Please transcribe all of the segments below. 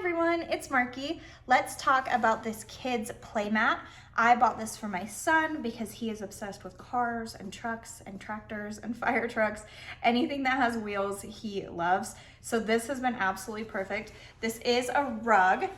everyone, it's Marky. Let's talk about this kid's playmat. I bought this for my son because he is obsessed with cars and trucks and tractors and fire trucks. Anything that has wheels, he loves. So this has been absolutely perfect. This is a rug,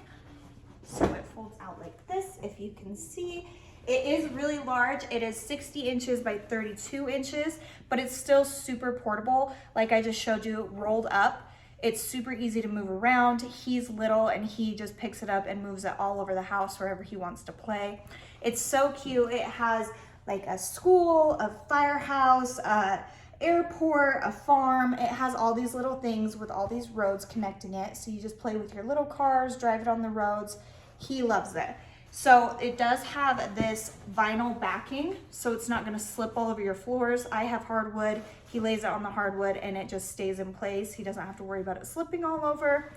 so it folds out like this, if you can see. It is really large. It is 60 inches by 32 inches, but it's still super portable. Like I just showed you, rolled up. It's super easy to move around. He's little and he just picks it up and moves it all over the house wherever he wants to play. It's so cute. It has like a school, a firehouse, a airport, a farm. It has all these little things with all these roads connecting it. So you just play with your little cars, drive it on the roads. He loves it. So it does have this vinyl backing, so it's not gonna slip all over your floors. I have hardwood. He lays it on the hardwood and it just stays in place. He doesn't have to worry about it slipping all over.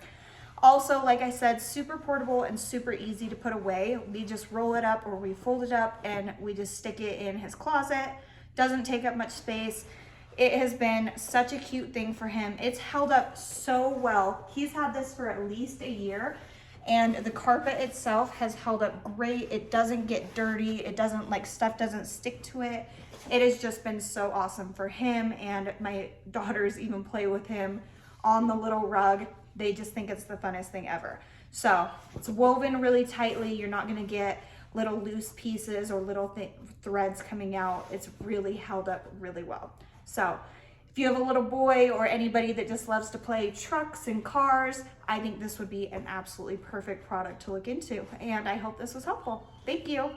Also, like I said, super portable and super easy to put away. We just roll it up or we fold it up and we just stick it in his closet. Doesn't take up much space. It has been such a cute thing for him. It's held up so well. He's had this for at least a year. And the carpet itself has held up great. It doesn't get dirty. It doesn't, like, stuff doesn't stick to it. It has just been so awesome for him, and my daughters even play with him on the little rug. They just think it's the funnest thing ever. So it's woven really tightly. You're not gonna get little loose pieces or little threads coming out. It's really held up really well. So if you have a little boy or anybody that just loves to play trucks and cars, I think this would be an absolutely perfect product to look into. And I hope this was helpful. Thank you.